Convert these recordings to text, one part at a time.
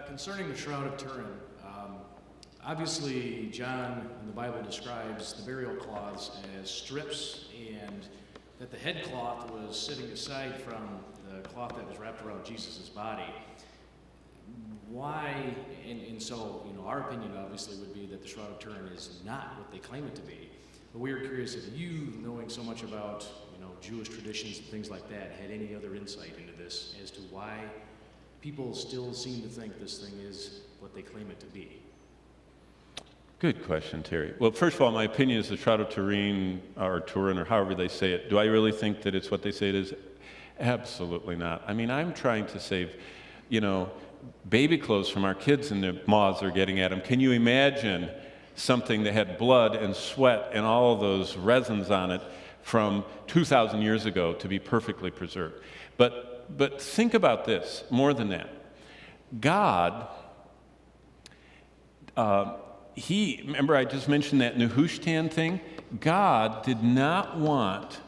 Concerning the Shroud of Turin, obviously John in the Bible describes the burial cloths as strips, and that the head cloth was sitting aside from the cloth that was wrapped around Jesus' body. Why, and so, our opinion obviously would be that the Shroud of Turin is not what they claim it to be. But we were curious if you, knowing so much about, Jewish traditions and things like that, had any other insight into this as to why people still seem to think this thing is what they claim it to be. Good question, Terry. Well, first of all, my opinion is the Shroud of Turin, or Turin, or however they say it. Do I really think that it's what they say it is? Absolutely not. I mean, I'm trying to save, baby clothes from our kids, and the moths are getting at them. Can you imagine something that had blood and sweat and all of those resins on it from 2,000 years ago to be perfectly preserved? But think about this, more than that. God, remember I just mentioned that Nehushtan thing? God did not want,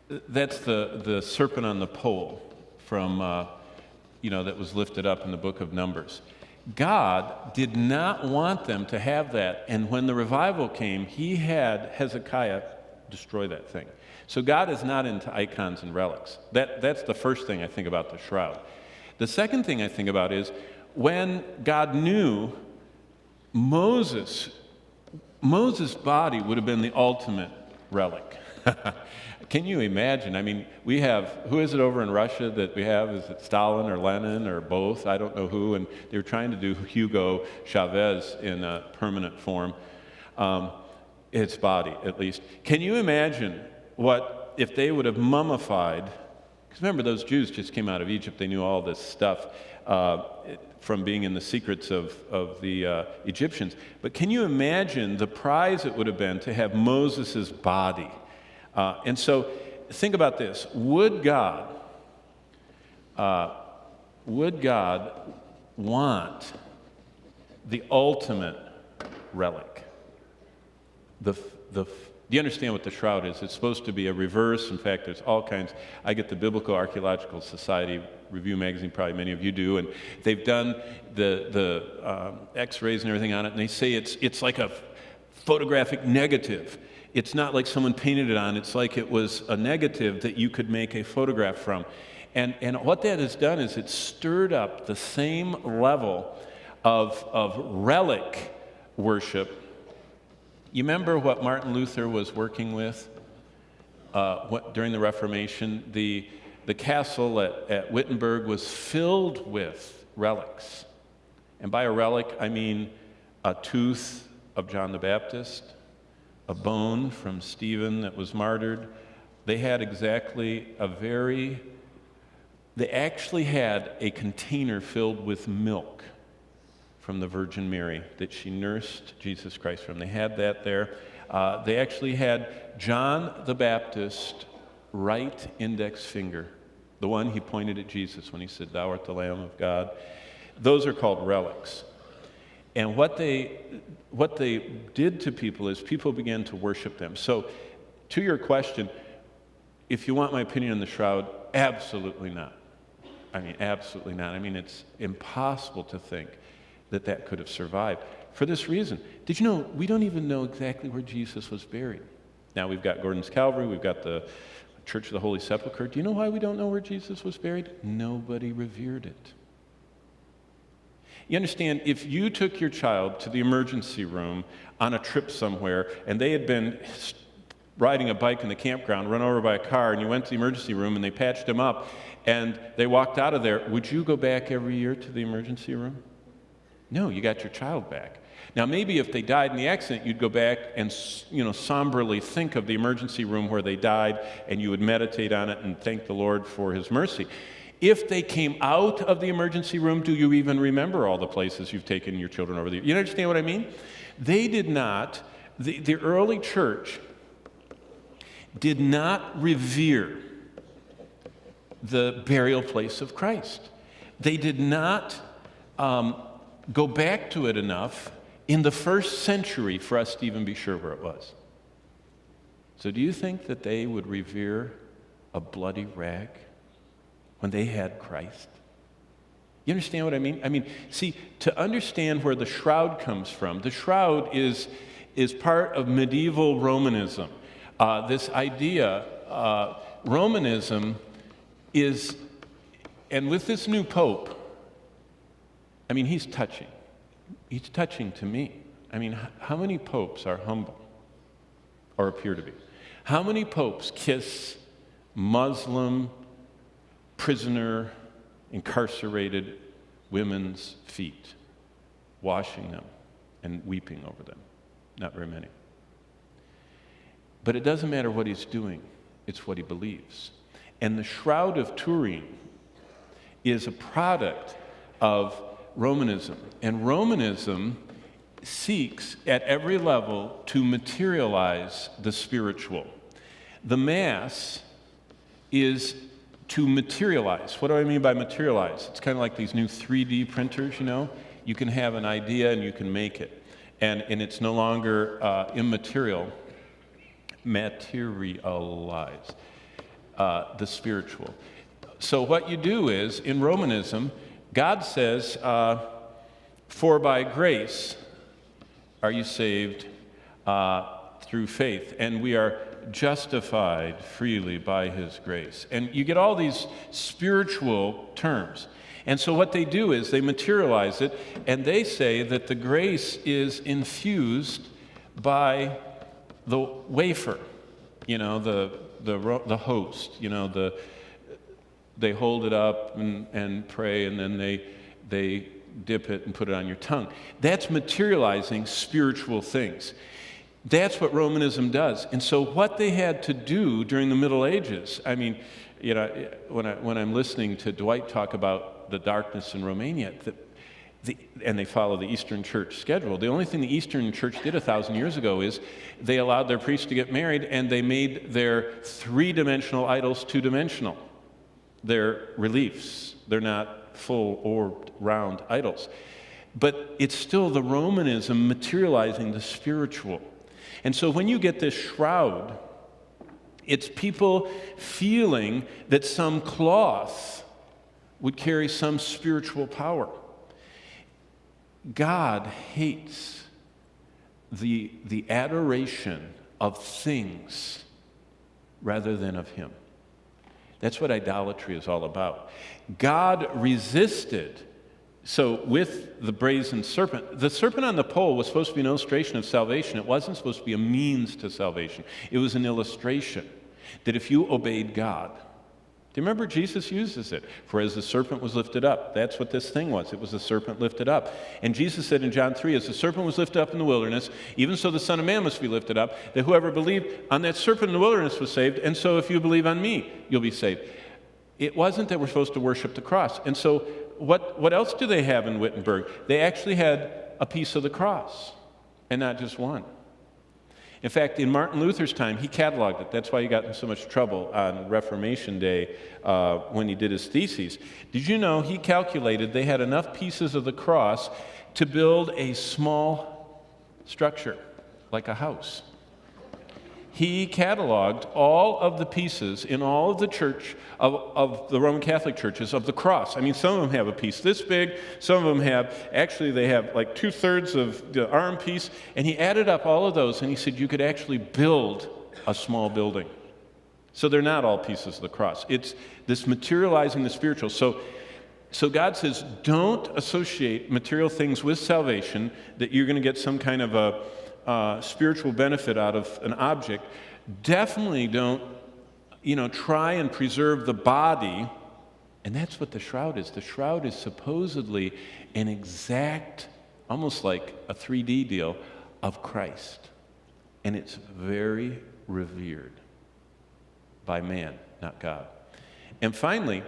that's the serpent on the pole from, that was lifted up in the book of Numbers. God did not want them to have that, and when the revival came, he had Hezekiah destroy that thing. So God is not into icons and relics. That's the first thing I think about the shroud. The second thing I think about is when God knew Moses' body would have been the ultimate relic. Can you imagine? I mean, we have, who is it over in Russia that we have? Is it Stalin or Lenin or both? I don't know who. And they were trying to do Hugo Chavez in a permanent form. Its body, at least. Can you imagine what if they would have mummified? Because remember, those Jews just came out of Egypt. They knew all this stuff from being in the secrets of the Egyptians. But can you imagine the prize it would have been to have Moses' body? And so think about this. Would God want the ultimate relic? Do you understand what the shroud is? It's supposed to be a reverse. In fact, there's all kinds. I get the Biblical Archaeological Society Review magazine, probably many of you do, and they've done the X-rays and everything on it, and they say it's like a photographic negative. It's not like someone painted it on. It's like it was a negative that you could make a photograph from. And what that has done is it's stirred up the same level of relic worship. You remember what Martin Luther was working with during the Reformation? The castle at Wittenberg was filled with relics. And by a relic, I mean a tooth of John the Baptist, a bone from Stephen that was martyred. They had they actually had a container filled with milk from the Virgin Mary that she nursed Jesus Christ from. They had that there. They actually had John the Baptist's right index finger, the one he pointed at Jesus when he said, "Thou art the Lamb of God." Those are called relics. And what they did to people is people began to worship them. So to your question, if you want my opinion on the shroud, absolutely not. I mean, absolutely not. I mean, it's impossible to think that could have survived. For this reason, did you know we don't even know exactly where Jesus was buried? Now we've got Gordon's Calvary, we've got the Church of the Holy Sepulchre. Do you know why we don't know where Jesus was buried? Nobody revered it. You understand, if you took your child to the emergency room on a trip somewhere and they had been riding a bike in the campground, run over by a car, and you went to the emergency room and they patched him up and they walked out of there, would you go back every year to the emergency room? No, you got your child back. Now, maybe if they died in the accident, you'd go back and, somberly think of the emergency room where they died, and you would meditate on it and thank the Lord for His mercy. If they came out of the emergency room, do you even remember all the places you've taken your children over there? You understand what I mean? They did not, the early church did not revere the burial place of Christ. They did not go back to it enough in the first century for us to even be sure where it was. So do you think that they would revere a bloody rag when they had Christ? You understand what I mean? I mean, see, to understand where the shroud comes from, the shroud is part of medieval Romanism. This idea, Romanism is, and with this new pope, I mean, he's touching. He's touching to me. I mean, how many popes are humble or appear to be? How many popes kiss Muslim, prisoner, incarcerated women's feet, washing them and weeping over them? Not very many. But it doesn't matter what he's doing, it's what he believes. And the Shroud of Turin is a product of Romanism. And Romanism seeks at every level to materialize the spiritual. The Mass is to materialize. What do I mean by materialize? It's kind of like these new 3D printers, you know? You can have an idea and you can make it. And it's no longer immaterial. Materialize the spiritual. So what you do is, in Romanism, God says, for by grace are you saved through faith, and we are justified freely by his grace. And you get all these spiritual terms. And so what they do is they materialize it, and they say that the grace is infused by the wafer, you know, the host, you know, they hold it up and pray, and then they dip it and put it on your tongue. That's materializing spiritual things. That's what Romanism does. And so what they had to do during the Middle Ages, I mean, you know, when I'm listening to Dwight talk about the darkness in Romania, and they follow the Eastern Church schedule, the only thing the Eastern Church did 1,000 years ago is they allowed their priests to get married, and they made their three-dimensional idols two-dimensional. They're reliefs. They're not full orbed, round idols. But it's still the Romanism materializing the spiritual. And so when you get this shroud, it's people feeling that some cloth would carry some spiritual power. God hates the adoration of things rather than of him. That's what idolatry is all about. God resisted. So with the brazen serpent, the serpent on the pole was supposed to be an illustration of salvation. It wasn't supposed to be a means to salvation. It was an illustration that if you obeyed God, do you remember Jesus uses it? For as the serpent was lifted up, that's what this thing was. It was the serpent lifted up. And Jesus said in John 3, as the serpent was lifted up in the wilderness, even so the Son of Man must be lifted up, that whoever believed on that serpent in the wilderness was saved, and so if you believe on me, you'll be saved. It wasn't that we're supposed to worship the cross. And so what else do they have in Wittenberg? They actually had a piece of the cross, and not just one. In fact, in Martin Luther's time, he cataloged it. That's why he got in so much trouble on Reformation Day when he did his theses. Did you know he calculated they had enough pieces of the cross to build a small structure, like a house? He cataloged all of the pieces in all of the church, of the Roman Catholic churches, of the cross. I mean, some of them have a piece this big, some of them they have like 2/3 of the arm piece, and he added up all of those, and he said you could actually build a small building. So they're not all pieces of the cross. It's this materializing the spiritual. So God says, don't associate material things with salvation, that you're going to get some kind of a spiritual benefit out of an object. Definitely don't, try and preserve the body. And that's what the shroud is. The shroud is supposedly an exact, almost like a 3D deal, of Christ. And it's very revered by man, not God. And finally,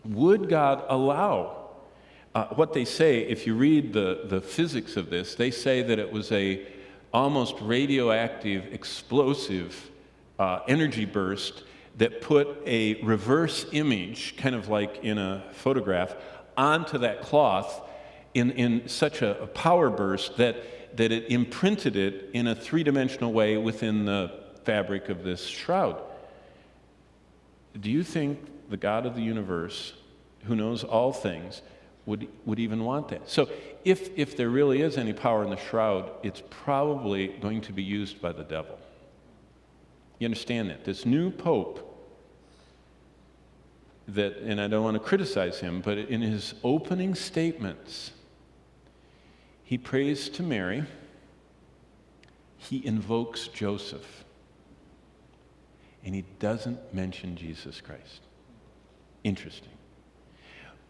would God allow what they say, if you read the physics of this, they say that it was a almost radioactive, explosive energy burst that put a reverse image, kind of like in a photograph, onto that cloth in such a power burst that it imprinted it in a three-dimensional way within the fabric of this shroud. Do you think the God of the universe who knows all things, would even want that. So if there really is any power in the shroud, it's probably going to be used by the devil. You understand that? This new pope, and I don't want to criticize him, but in his opening statements, he prays to Mary, he invokes Joseph, and he doesn't mention Jesus Christ. Interesting.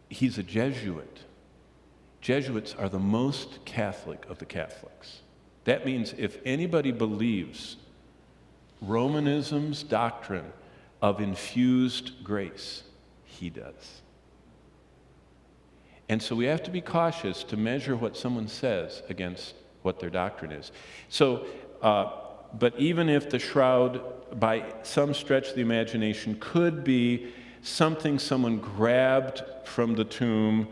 He's a Jesuit. Jesuits are the most Catholic of the Catholics. That means if anybody believes Romanism's doctrine of infused grace, he does. And so we have to be cautious to measure what someone says against what their doctrine is. So, but even if the shroud, by some stretch of the imagination, could be something someone grabbed from the tomb,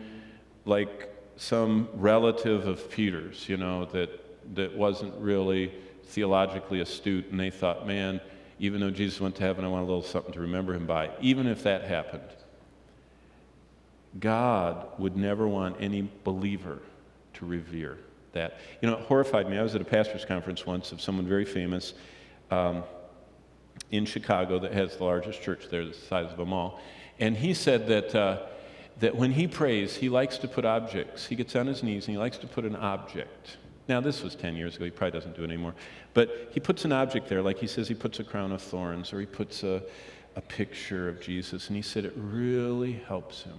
like some relative of Peter's, that wasn't really theologically astute, and they thought, man, even though Jesus went to heaven, I want a little something to remember him by. Even if that happened, God would never want any believer to revere that. It horrified me. I was at a pastor's conference once of someone very famous in Chicago that has the largest church there, the size of a mall. And he said that when he prays, he likes to put objects. He gets on his knees and he likes to put an object. Now, this was 10 years ago. He probably doesn't do it anymore. But he puts an object there, like he says he puts a crown of thorns, or he puts a picture of Jesus. And he said it really helps him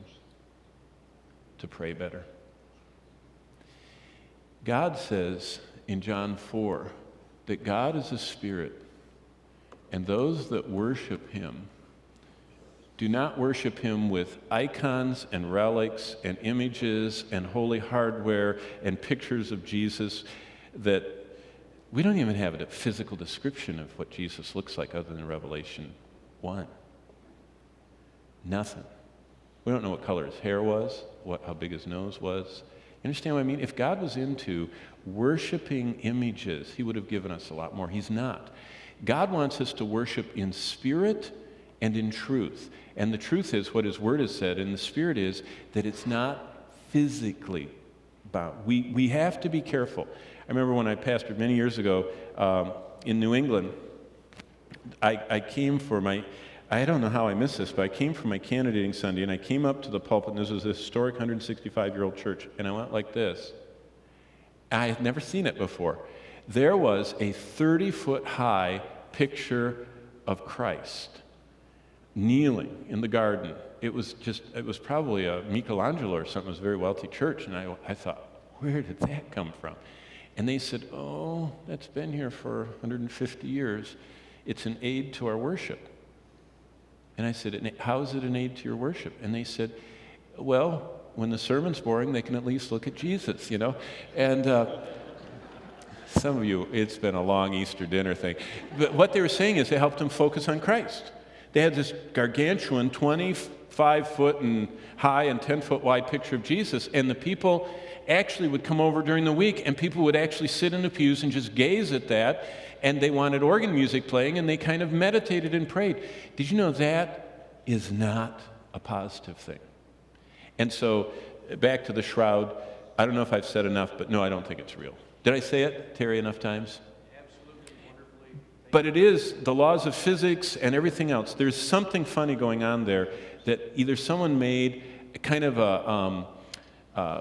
to pray better. God says in John 4 that God is a spirit, and those that worship him do not worship him with icons and relics and images and holy hardware and pictures of Jesus that we don't even have a physical description of what Jesus looks like other than Revelation 1. Nothing. We don't know what color his hair was, how big his nose was. You understand what I mean? If God was into worshiping images, he would have given us a lot more. He's not. God wants us to worship in spirit and in truth. And the truth is what his word has said, and the spirit is that it's not physically bound. We have to be careful. I remember when I pastored many years ago in New England, I came for I don't know how I missed this, but I came for my candidating Sunday, and I came up to the pulpit, and this was a historic 165-year-old church, and I went like this. I had never seen it before. There was a 30-foot high picture of Christ kneeling in the garden. It was probably a Michelangelo or something. It was a very wealthy church, and I thought, where did that come from? And they said, oh, that's been here for 150 years. It's an aid to our worship. And I said, how is it an aid to your worship? And they said, well, when the sermon's boring, they can at least look at Jesus, And some of you, it's been a long Easter dinner thing. But what they were saying is it helped them focus on Christ. They had this gargantuan 25-foot and high and 10-foot wide picture of Jesus, and the people actually would come over during the week, and people would actually sit in the pews and just gaze at that, and they wanted organ music playing, and they kind of meditated and prayed. Did you know that is not a positive thing? And so, back to the shroud, I don't know if I've said enough, but no, I don't think it's real. Did I say it, Terry, enough times? Absolutely, wonderfully. But it is the laws of physics and everything else. There's something funny going on there that either someone made kind of a,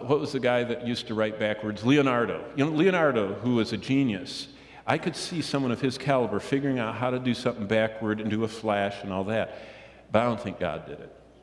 what was the guy that used to write backwards? Leonardo. Leonardo, who was a genius. I could see someone of his caliber figuring out how to do something backward and do a flash and all that. But I don't think God did it.